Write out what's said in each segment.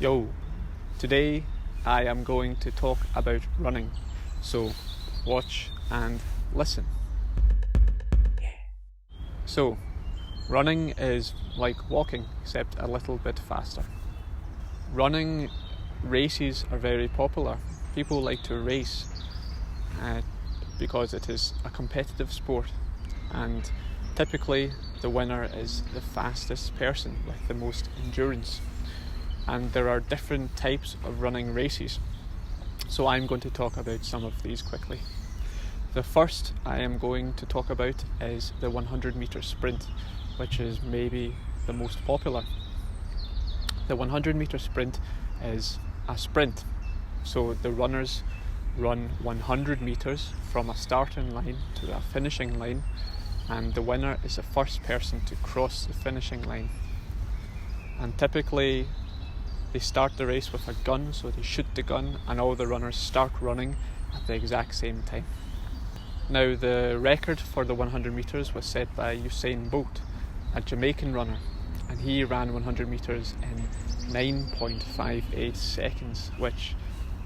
Yo, today I am going to talk about running, so watch and listen. So, running is like walking, except a little bit faster. Running races are very popular. People like to race because it is a competitive sport, and typically the winner is the fastest person with the most endurance. And there are different types of running races, so I'm going to talk about some of these quickly. The first I am going to talk about is the 100 meter sprint, which is maybe the most popular. The 100 meter sprint is a sprint, so the runners run 100 meters from a starting line to a finishing line, and the winner is the first person to cross the finishing line. And typically they start the race with a gun, so they shoot the gun and all the runners start running at the exact same time. Now, the record for the 100 metres was set by Usain Bolt, a Jamaican runner, and he ran 100 metres in 9.58 seconds, which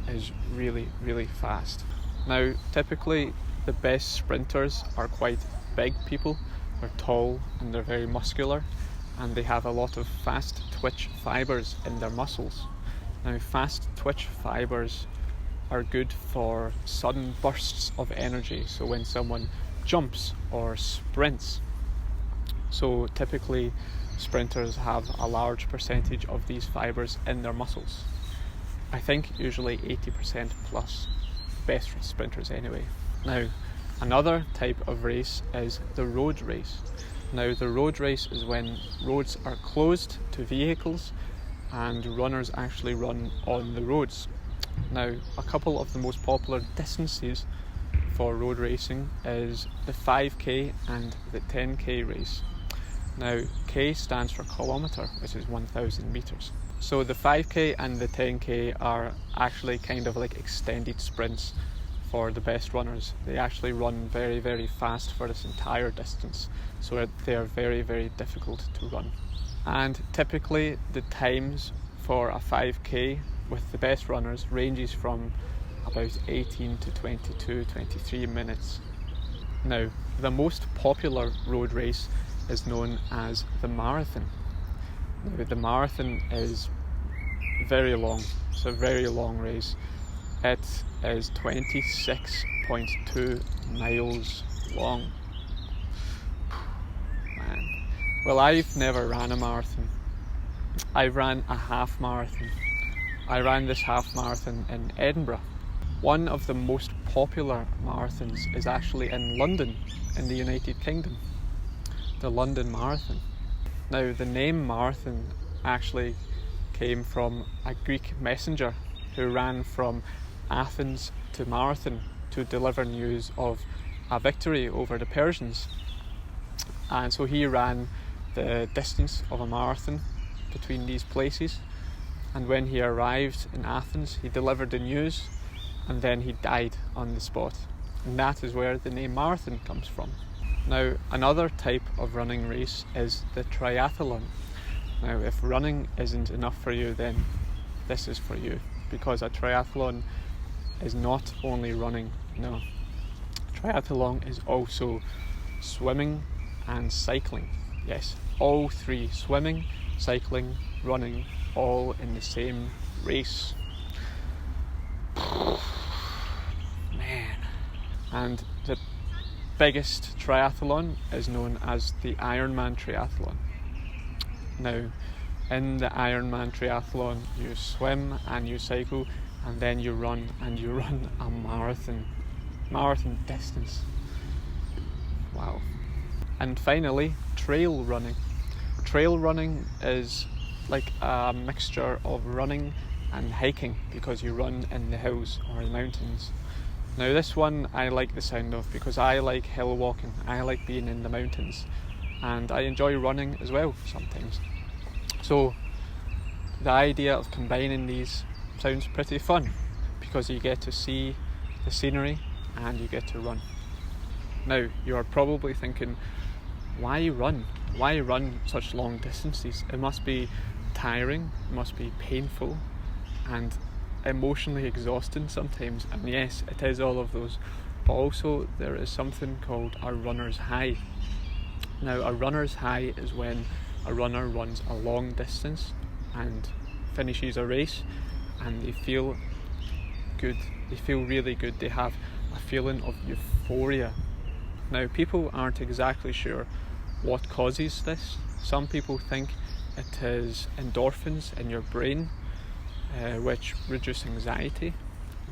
is really, really fast. Now, typically the best sprinters are quite big people. They're tall and they're very muscular, and they have a lot of fast twitch fibres in their muscles. Now, fast twitch fibres are good for sudden bursts of energy, so when someone jumps or sprints. So typically sprinters have a large percentage of these fibres in their muscles. I think usually 80% plus, best for sprinters anyway. Now, another type of race is the road race. Now, the road race is when roads are closed to vehicles and runners actually run on the roads. Now, a couple of the most popular distances for road racing is the 5k and the 10k race. Now, K stands for kilometre, which is 1,000 metres. So the 5k and the 10k are actually kind of like extended sprints for the best runners. They actually run very, very fast for this entire distance, so they are very, very difficult to run. And typically the times for a 5k with the best runners ranges from about 18 to 22, 23 minutes. Now, the most popular road race is known as the marathon. Now, the marathon is very long. It's a very long race. It is 26.2 miles long. Man. Well, I've never ran a marathon. I ran a half marathon. I ran this half marathon in Edinburgh. One of the most popular marathons is actually in London, in the United Kingdom. The London Marathon. Now, the name marathon actually came from a Greek messenger who ran from Athens to Marathon to deliver news of a victory over the Persians. And so he ran the distance of a marathon between these places, and when he arrived in Athens he delivered the news, and then he died on the spot, and that is where the name marathon comes from. Now, another type of running race is the triathlon. Now, if running isn't enough for you, then this is for you, because a triathlon is not only running. No, triathlon is also swimming and cycling. Yes, all three: swimming, cycling, running, all in the same race. Man. And the biggest triathlon is known as the Ironman triathlon. Now, in the Ironman triathlon, you swim and you cycle, and then you run, and you run a marathon distance. Wow. And finally, trail running. Trail running is like a mixture of running and hiking, because you run in the hills or the mountains. Now, this one I like the sound of because I like hill walking. I like being in the mountains, and I enjoy running as well sometimes. So the idea of combining these sounds pretty fun, because you get to see the scenery and you get to run. Now, you are probably thinking, why run? Why run such long distances? It must be tiring, it must be painful and emotionally exhausting sometimes, and yes, it is all of those, but also there is something called a runner's high. Now, a runner's high is when a runner runs a long distance and finishes a race and they feel good, they feel really good, they have a feeling of euphoria. Now, people aren't exactly sure what causes this. Some people think it is endorphins in your brain, which reduce anxiety.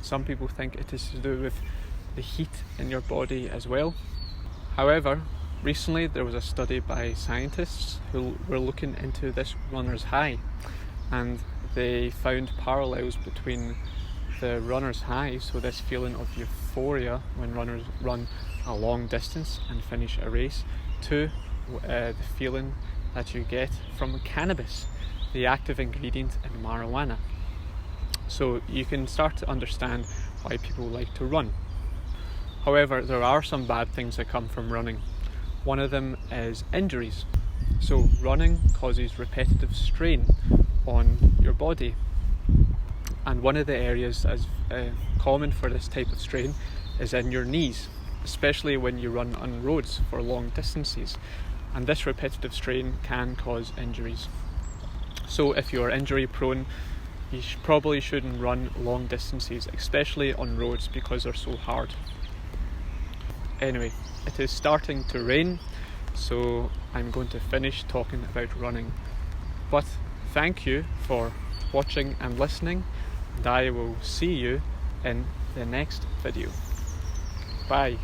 Some people think it is to do with the heat in your body as well. However, recently there was a study by scientists who were looking into this runner's high, and they found parallels between the runner's high, so this feeling of euphoria when runners run a long distance and finish a race, to the feeling that you get from cannabis, the active ingredient in marijuana. So you can start to understand why people like to run. However, there are some bad things that come from running. One of them is injuries. So running causes repetitive strain on your body, and one of the areas that is common for this type of strain is in your knees, especially when you run on roads for long distances, and this repetitive strain can cause injuries. So if you're injury prone, you probably shouldn't run long distances, especially on roads, because they're so hard. Anyway, it is starting to rain, so I'm going to finish talking about running. But thank you for watching and listening, and I will see you in the next video. Bye.